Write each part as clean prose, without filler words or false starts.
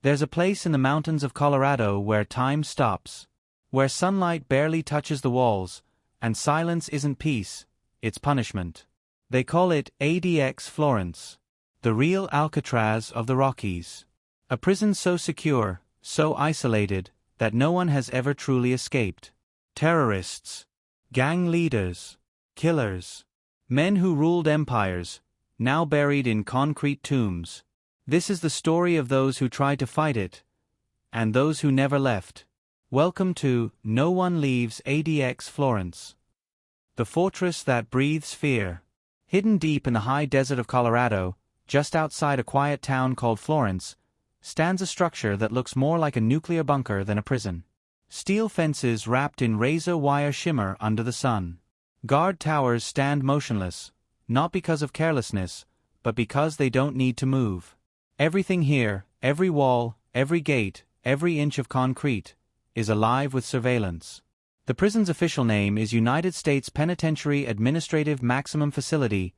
There's a place in the mountains of Colorado where time stops, where sunlight barely touches the walls, and silence isn't peace, it's punishment. They call it ADX Florence, the Real Alcatraz of the Rockies. A prison so secure, so isolated, that no one has ever truly escaped. Terrorists, gang leaders, killers, men who ruled empires, now buried in concrete tombs. This is the story of those who tried to fight it, and those who never left. Welcome to One Leaves ADX Florence, the fortress that breathes fear. Hidden deep in the high desert of Colorado, just outside a quiet town called Florence, stands a structure that looks more like a nuclear bunker than a prison. Steel fences wrapped in razor-wire shimmer under the sun. Guard towers stand motionless, not because of carelessness, but because they don't need to move. Everything here, every wall, every gate, every inch of concrete, is alive with surveillance. The prison's official name is United States Penitentiary Administrative Maximum Facility,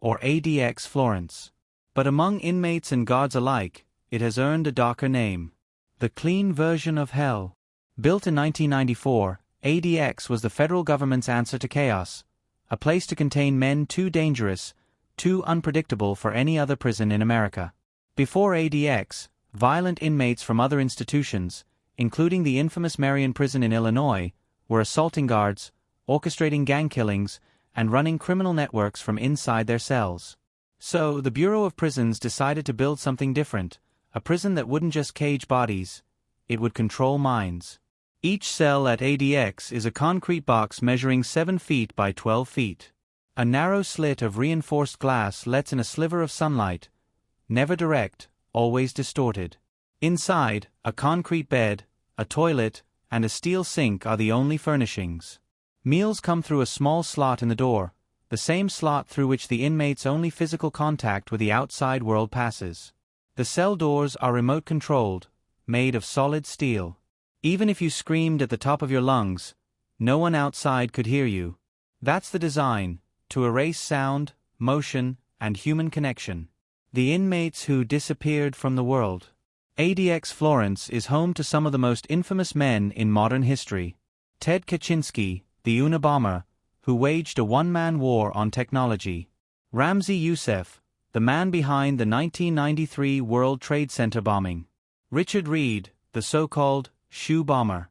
or ADX Florence. But among inmates and guards alike, it has earned a darker name: the clean version of hell. Built in 1994, ADX was the federal government's answer to chaos, a place to contain men too dangerous, too unpredictable for any other prison in America. Before ADX, violent inmates from other institutions, including the infamous Marion Prison in Illinois, were assaulting guards, orchestrating gang killings, and running criminal networks from inside their cells. So, the Bureau of Prisons decided to build something different, a prison that wouldn't just cage bodies, it would control minds. Each cell at ADX is a concrete box measuring 7 feet by 12 feet. A narrow slit of reinforced glass lets in a sliver of sunlight, never direct, always distorted. Inside, a concrete bed, a toilet, and a steel sink are the only furnishings. Meals come through a small slot in the door, the same slot through which the inmate's only physical contact with the outside world passes. The cell doors are remote-controlled, made of solid steel. Even if you screamed at the top of your lungs, no one outside could hear you. That's the design, to erase sound, motion, and human connection. The inmates who disappeared from the world. ADX Florence is home to some of the most infamous men in modern history. Ted Kaczynski, the Unabomber, who waged a one-man war on technology. Ramzi Youssef, the man behind the 1993 World Trade Center bombing. Richard Reed, the so-called shoe bomber.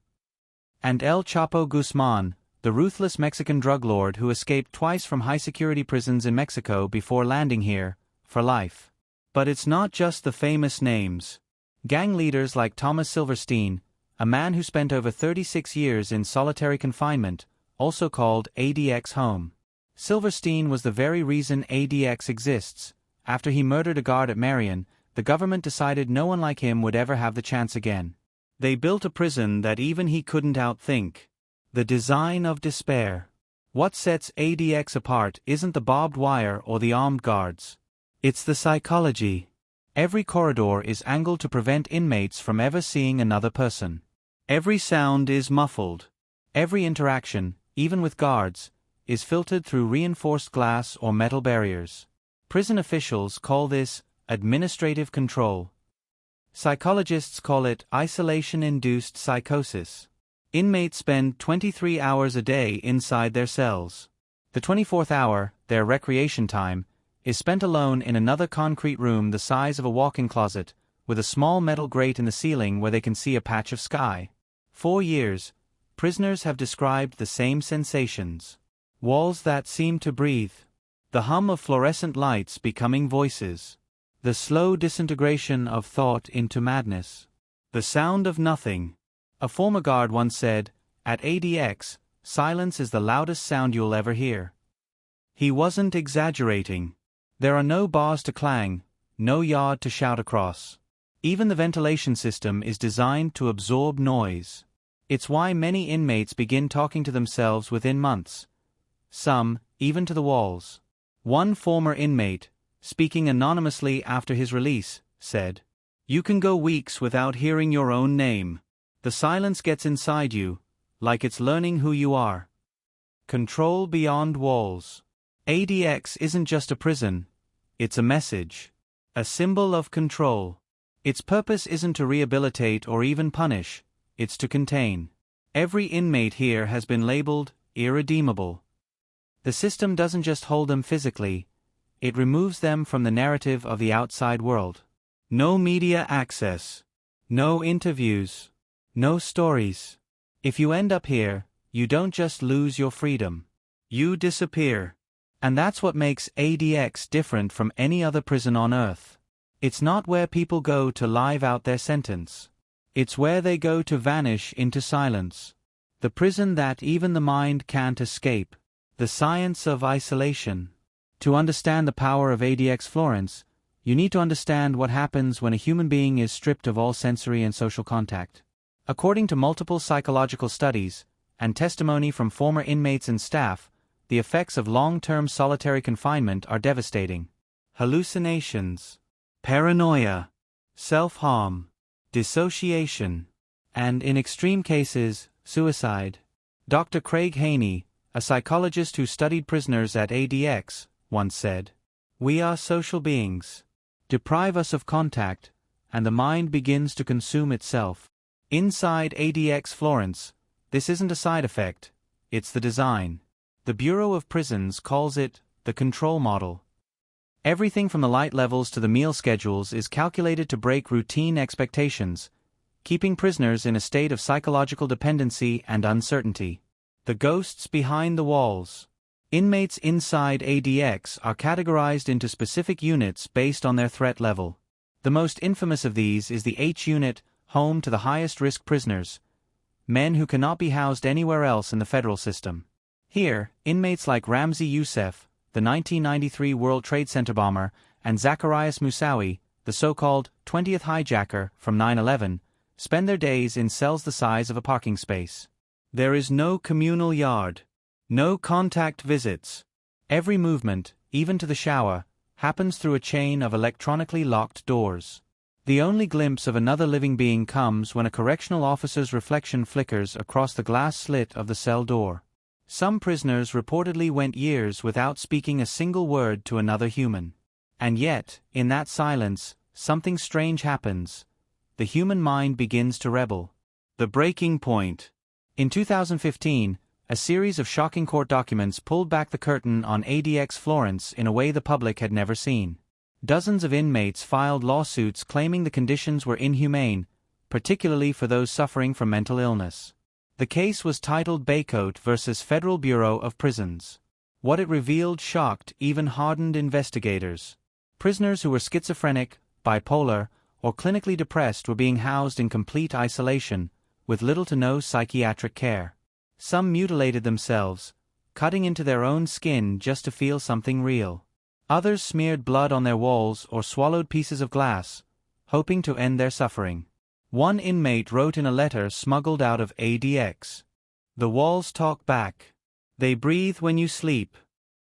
And El Chapo Guzmán, the ruthless Mexican drug lord who escaped twice from high-security prisons in Mexico before landing here, for life. But it's not just the famous names. Gang leaders like Thomas Silverstein, a man who spent over 36 years in solitary confinement, also called ADX home. Silverstein was the very reason ADX exists. After he murdered a guard at Marion, the government decided no one like him would ever have the chance again. They built a prison that even he couldn't outthink. The design of despair. What sets ADX apart isn't the barbed wire or the armed guards. It's the psychology. Every corridor is angled to prevent inmates from ever seeing another person. Every sound is muffled. Every interaction, even with guards, is filtered through reinforced glass or metal barriers. Prison officials call this administrative control. Psychologists call it isolation-induced psychosis. Inmates spend 23 hours a day inside their cells. The 24th hour, their recreation time, is spent alone in another concrete room the size of a walk-in closet, with a small metal grate in the ceiling where they can see a patch of sky. 4 years, prisoners have described the same sensations. Walls that seem to breathe. The hum of fluorescent lights becoming voices. The slow disintegration of thought into madness. The sound of nothing. A former guard once said, "At ADX, silence is the loudest sound you'll ever hear." He wasn't exaggerating. There are no bars to clang, no yard to shout across. Even the ventilation system is designed to absorb noise. It's why many inmates begin talking to themselves within months. Some, even to the walls. One former inmate, speaking anonymously after his release, said, "You can go weeks without hearing your own name. The silence gets inside you, like it's learning who you are." Control beyond walls. ADX isn't just a prison, it's a message. A symbol of control. Its purpose isn't to rehabilitate or even punish, it's to contain. Every inmate here has been labeled irredeemable. The system doesn't just hold them physically, it removes them from the narrative of the outside world. No media access. No interviews. No stories. If you end up here, you don't just lose your freedom. You disappear. And that's what makes ADX different from any other prison on Earth. It's not where people go to live out their sentence. It's where they go to vanish into silence. The prison that even the mind can't escape. The science of isolation. To understand the power of ADX Florence, you need to understand what happens when a human being is stripped of all sensory and social contact. According to multiple psychological studies, and testimony from former inmates and staff, the effects of long-term solitary confinement are devastating. Hallucinations, paranoia, self-harm, dissociation, and in extreme cases, suicide. Dr. Craig Haney, a psychologist who studied prisoners at ADX, once said, "We are social beings. Deprive us of contact, and the mind begins to consume itself." Inside ADX Florence, this isn't a side effect, it's the design. The Bureau of Prisons calls it the control model. Everything from the light levels to the meal schedules is calculated to break routine expectations, keeping prisoners in a state of psychological dependency and uncertainty. The ghosts behind the walls. Inmates inside ADX are categorized into specific units based on their threat level. The most infamous of these is the H unit, home to the highest-risk prisoners, men who cannot be housed anywhere else in the federal system. Here, inmates like Ramzi Youssef, the 1993 World Trade Center bomber, and Zacarias Moussaoui, the so-called 20th hijacker from 9/11, spend their days in cells the size of a parking space. There is no communal yard. No contact visits. Every movement, even to the shower, happens through a chain of electronically locked doors. The only glimpse of another living being comes when a correctional officer's reflection flickers across the glass slit of the cell door. Some prisoners reportedly went years without speaking a single word to another human. And yet, in that silence, something strange happens. The human mind begins to rebel. The breaking point. In 2015, a series of shocking court documents pulled back the curtain on ADX Florence in a way the public had never seen. Dozens of inmates filed lawsuits claiming the conditions were inhumane, particularly for those suffering from mental illness. The case was titled Baycoat versus Federal Bureau of Prisons. What it revealed shocked even hardened investigators. Prisoners who were schizophrenic, bipolar, or clinically depressed were being housed in complete isolation, with little to no psychiatric care. Some mutilated themselves, cutting into their own skin just to feel something real. Others smeared blood on their walls or swallowed pieces of glass, hoping to end their suffering. One inmate wrote in a letter smuggled out of ADX, "The walls talk back. They breathe when you sleep.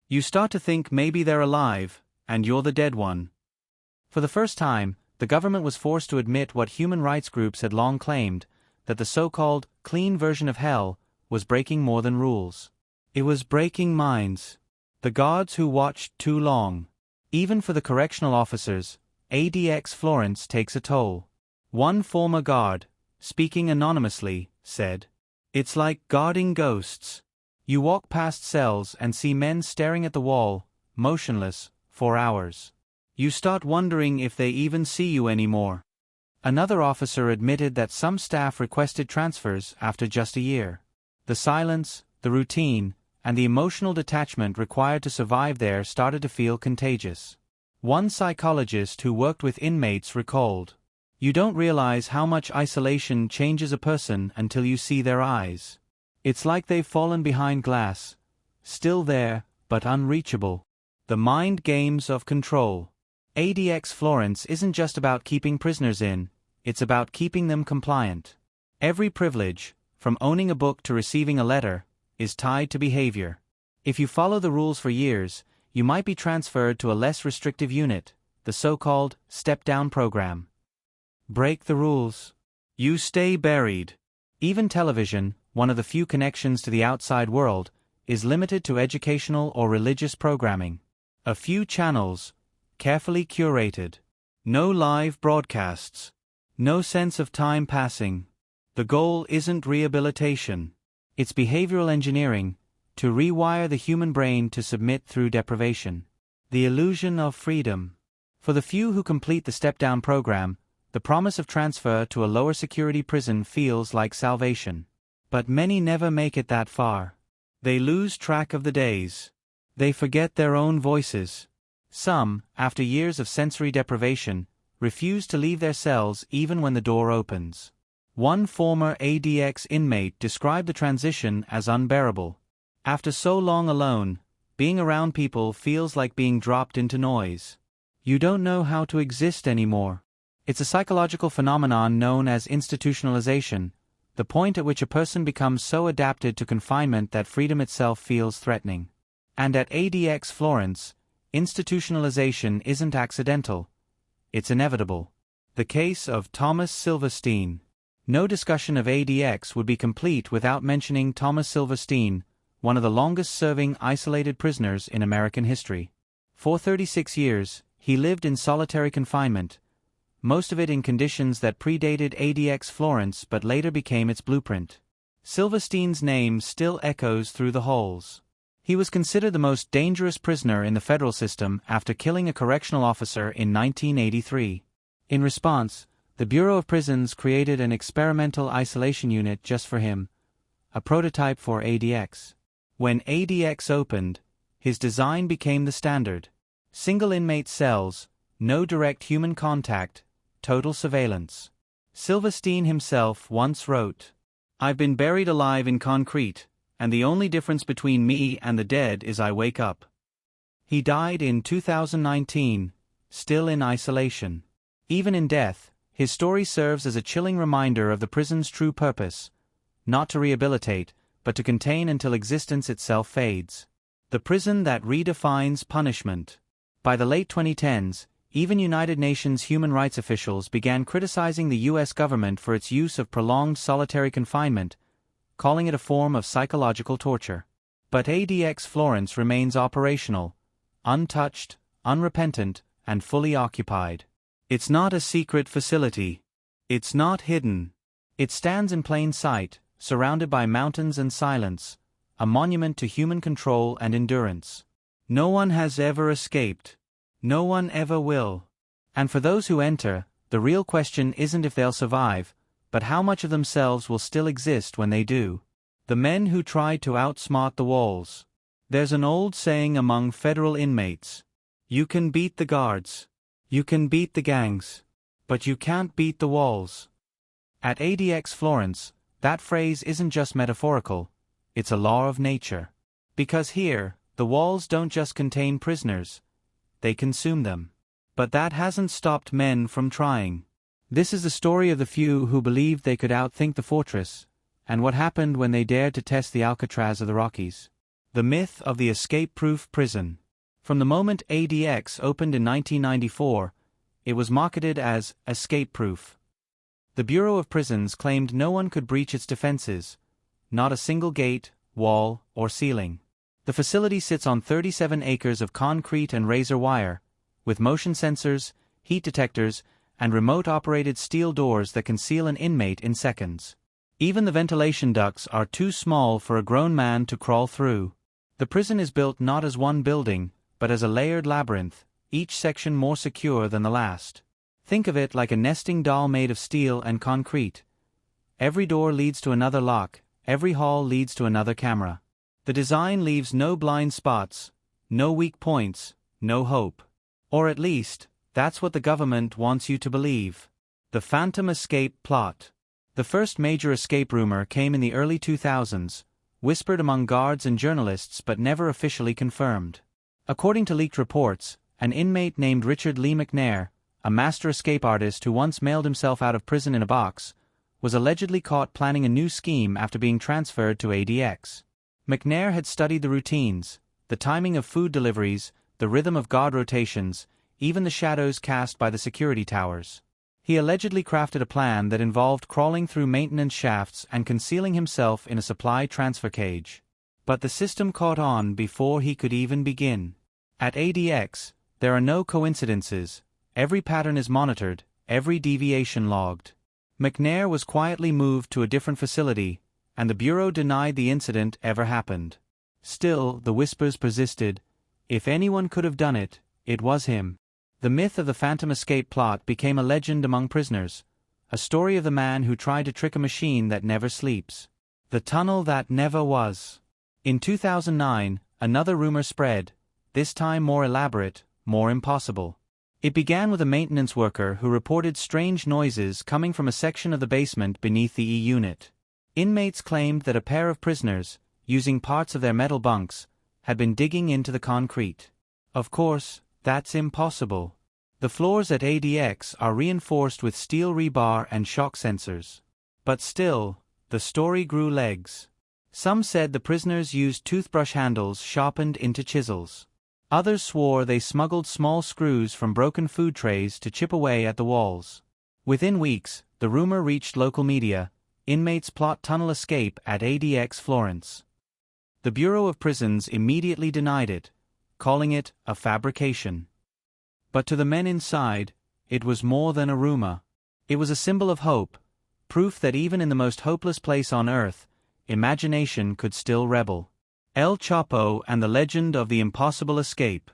You start to think maybe they're alive, and you're the dead one." For the first time, the government was forced to admit what human rights groups had long claimed, that the so-called clean version of hell was breaking more than rules. It was breaking minds. The guards who watched too long. Even for the correctional officers, ADX Florence takes a toll. One former guard, speaking anonymously, said, "It's like guarding ghosts. You walk past cells and see men staring at the wall, motionless, for hours. You start wondering if they even see you anymore." Another officer admitted that some staff requested transfers after just a year. The silence, the routine, and the emotional detachment required to survive there started to feel contagious. One psychologist who worked with inmates recalled, "You don't realize how much isolation changes a person until you see their eyes. It's like they've fallen behind glass, still there, but unreachable." The mind games of control. ADX Florence isn't just about keeping prisoners in, it's about keeping them compliant. Every privilege, from owning a book to receiving a letter, is tied to behavior. If you follow the rules for years, you might be transferred to a less restrictive unit, the so-called step-down program. Break the rules. You stay buried. Even television, one of the few connections to the outside world, is limited to educational or religious programming. A few channels, carefully curated. No live broadcasts. No sense of time passing. The goal isn't rehabilitation. It's behavioral engineering, to rewire the human brain to submit through deprivation. The illusion of freedom. For the few who complete the step-down program, the promise of transfer to a lower security prison feels like salvation. But many never make it that far. They lose track of the days. They forget their own voices. Some, after years of sensory deprivation, refuse to leave their cells even when the door opens. One former ADX inmate described the transition as unbearable. After so long alone, being around people feels like being dropped into noise. You don't know how to exist anymore. It's a psychological phenomenon known as institutionalization, the point at which a person becomes so adapted to confinement that freedom itself feels threatening. And at ADX Florence, institutionalization isn't accidental. It's inevitable. The case of Thomas Silverstein. No discussion of ADX would be complete without mentioning Thomas Silverstein, one of the longest-serving isolated prisoners in American history. For 36 years, he lived in solitary confinement, most of it in conditions that predated ADX Florence but later became its blueprint. Silverstein's name still echoes through the halls. He was considered the most dangerous prisoner in the federal system after killing a correctional officer in 1983. In response, the Bureau of Prisons created an experimental isolation unit just for him, a prototype for ADX. When ADX opened, his design became the standard. Single inmate cells, no direct human contact, total surveillance. Silverstein himself once wrote, "I've been buried alive in concrete, and the only difference between me and the dead is I wake up." He died in 2019, still in isolation. Even in death, his story serves as a chilling reminder of the prison's true purpose, not to rehabilitate, but to contain until existence itself fades. The prison that redefines punishment. By the late 2010s, even United Nations human rights officials began criticizing the U.S. government for its use of prolonged solitary confinement, calling it a form of psychological torture. But ADX Florence remains operational, untouched, unrepentant, and fully occupied. It's not a secret facility. It's not hidden. It stands in plain sight, surrounded by mountains and silence, a monument to human control and endurance. No one has ever escaped. No one ever will. And for those who enter, the real question isn't if they'll survive, but how much of themselves will still exist when they do. The men who tried to outsmart the walls. There's an old saying among federal inmates. You can beat the guards. You can beat the gangs. But you can't beat the walls. At ADX Florence, that phrase isn't just metaphorical, it's a law of nature. Because here, the walls don't just contain prisoners, they consume them. But that hasn't stopped men from trying. This is the story of the few who believed they could outthink the fortress, and what happened when they dared to test the Alcatraz of the Rockies. The myth of the escape-proof prison. From the moment ADX opened in 1994, it was marketed as escape-proof. The Bureau of Prisons claimed no one could breach its defenses, not a single gate, wall, or ceiling. The facility sits on 37 acres of concrete and razor wire, with motion sensors, heat detectors, and remote-operated steel doors that can seal an inmate in seconds. Even the ventilation ducts are too small for a grown man to crawl through. The prison is built not as one building, but as a layered labyrinth, each section more secure than the last. Think of it like a nesting doll made of steel and concrete. Every door leads to another lock, every hall leads to another camera. The design leaves no blind spots, no weak points, no hope. Or at least, that's what the government wants you to believe. The Phantom Escape Plot. The first major escape rumor came in the early 2000s, whispered among guards and journalists but never officially confirmed. According to leaked reports, an inmate named Richard Lee McNair, a master escape artist who once mailed himself out of prison in a box, was allegedly caught planning a new scheme after being transferred to ADX. McNair had studied the routines, the timing of food deliveries, the rhythm of guard rotations, even the shadows cast by the security towers. He allegedly crafted a plan that involved crawling through maintenance shafts and concealing himself in a supply transfer cage. But the system caught on before he could even begin. At ADX, there are no coincidences. Every pattern is monitored, every deviation logged. McNair was quietly moved to a different facility, and the Bureau denied the incident ever happened. Still, the whispers persisted. If anyone could have done it, it was him. The myth of the phantom escape plot became a legend among prisoners, a story of the man who tried to trick a machine that never sleeps. The tunnel that never was. In 2009, another rumor spread, this time more elaborate, more impossible. It began with a maintenance worker who reported strange noises coming from a section of the basement beneath the E-unit. Inmates claimed that a pair of prisoners, using parts of their metal bunks, had been digging into the concrete. Of course, that's impossible. The floors at ADX are reinforced with steel rebar and shock sensors. But still, the story grew legs. Some said the prisoners used toothbrush handles sharpened into chisels. Others swore they smuggled small screws from broken food trays to chip away at the walls. Within weeks, the rumor reached local media: inmates plot tunnel escape at ADX Florence. The Bureau of Prisons immediately denied it, calling it a fabrication. But to the men inside, it was more than a rumor. It was a symbol of hope, proof that even in the most hopeless place on earth, imagination could still rebel. El Chapo and the legend of the impossible escape.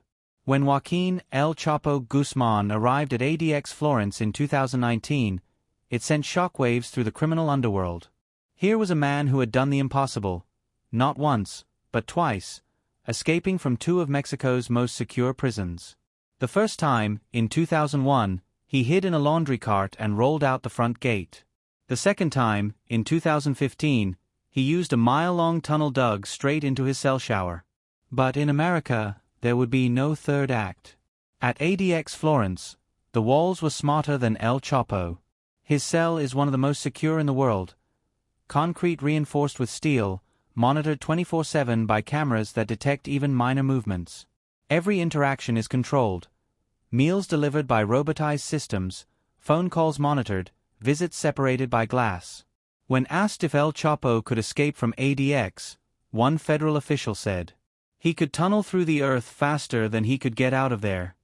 When Joaquin El Chapo Guzmán arrived at ADX Florence in 2019, it sent shockwaves through the criminal underworld. Here was a man who had done the impossible, not once, but twice, escaping from two of Mexico's most secure prisons. The first time, in 2001, he hid in a laundry cart and rolled out the front gate. The second time, in 2015, he used a mile-long tunnel dug straight into his cell shower. But in America, there would be no third act. At ADX Florence, the walls were smarter than El Chapo. His cell is one of the most secure in the world. Concrete reinforced with steel, monitored 24/7 by cameras that detect even minor movements. Every interaction is controlled. Meals delivered by robotized systems, phone calls monitored, visits separated by glass. When asked if El Chapo could escape from ADX, one federal official said, "He could tunnel through the earth faster than he could get out of there."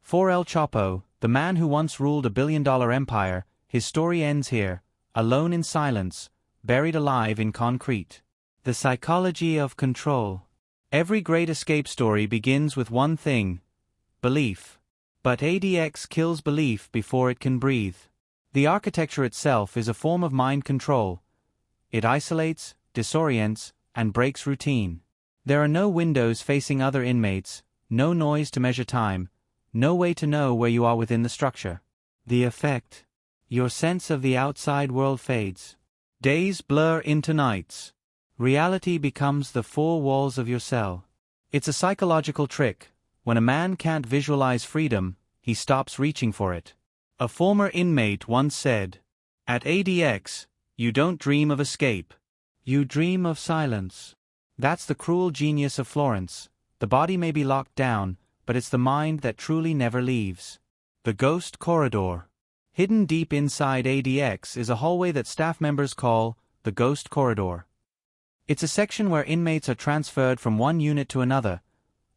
For El Chapo, the man who once ruled a billion-dollar empire, his story ends here, alone in silence, buried alive in concrete. The psychology of control. Every great escape story begins with one thing: belief. But ADX kills belief before it can breathe. The architecture itself is a form of mind control. It isolates, disorients, and breaks routine. There are no windows facing other inmates, no noise to measure time, no way to know where you are within the structure. The effect: your sense of the outside world fades. Days blur into nights. Reality becomes the four walls of your cell. It's a psychological trick. When a man can't visualize freedom, he stops reaching for it. A former inmate once said, "At ADX, you don't dream of escape. You dream of silence." That's the cruel genius of Florence. The body may be locked down, but it's the mind that truly never leaves. The Ghost Corridor. Hidden deep inside ADX is a hallway that staff members call the Ghost Corridor. It's a section where inmates are transferred from one unit to another,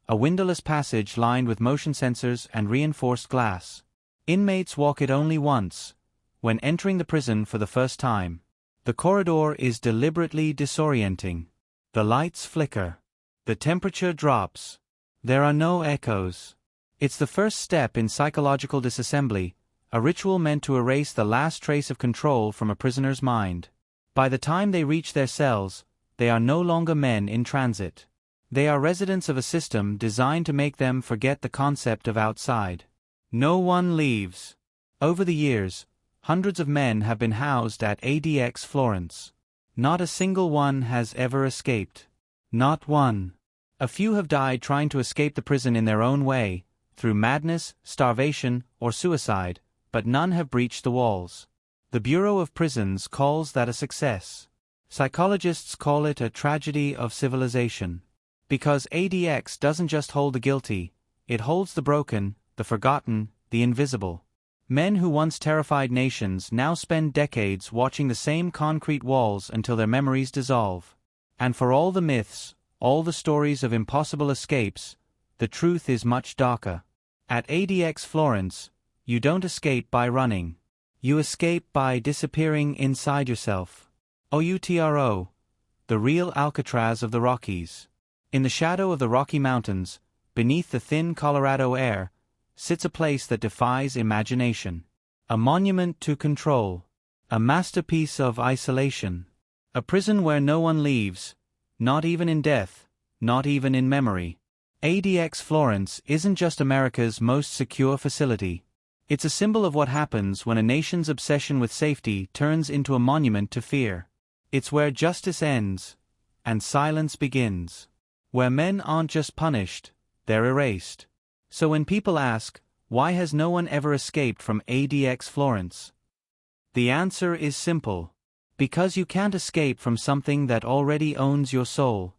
a windowless passage lined with motion sensors and reinforced glass. Inmates walk it only once, when entering the prison for the first time. The corridor is deliberately disorienting. The lights flicker. The temperature drops. There are no echoes. It's the first step in psychological disassembly, a ritual meant to erase the last trace of control from a prisoner's mind. By the time they reach their cells, they are no longer men in transit. They are residents of a system designed to make them forget the concept of outside. No one leaves. Over the years, hundreds of men have been housed at ADX Florence. Not a single one has ever escaped. Not one. A few have died trying to escape the prison in their own way, through madness, starvation, or suicide, but none have breached the walls. The Bureau of Prisons calls that a success. Psychologists call it a tragedy of civilization. Because ADX doesn't just hold the guilty, it holds the broken, the forgotten, the invisible. Men who once terrified nations now spend decades watching the same concrete walls until their memories dissolve. And for all the myths, all the stories of impossible escapes, the truth is much darker. At ADX Florence, you don't escape by running. You escape by disappearing inside yourself. OUTRO, the Real Alcatraz of the Rockies. In the shadow of the Rocky Mountains, beneath the thin Colorado air, sits a place that defies imagination. A monument to control. A masterpiece of isolation. A prison where no one leaves, not even in death, not even in memory. ADX Florence isn't just America's most secure facility. It's a symbol of what happens when a nation's obsession with safety turns into a monument to fear. It's where justice ends, and silence begins. Where men aren't just punished, they're erased. So when people ask, why has no one ever escaped from ADX Florence? The answer is simple. Because you can't escape from something that already owns your soul.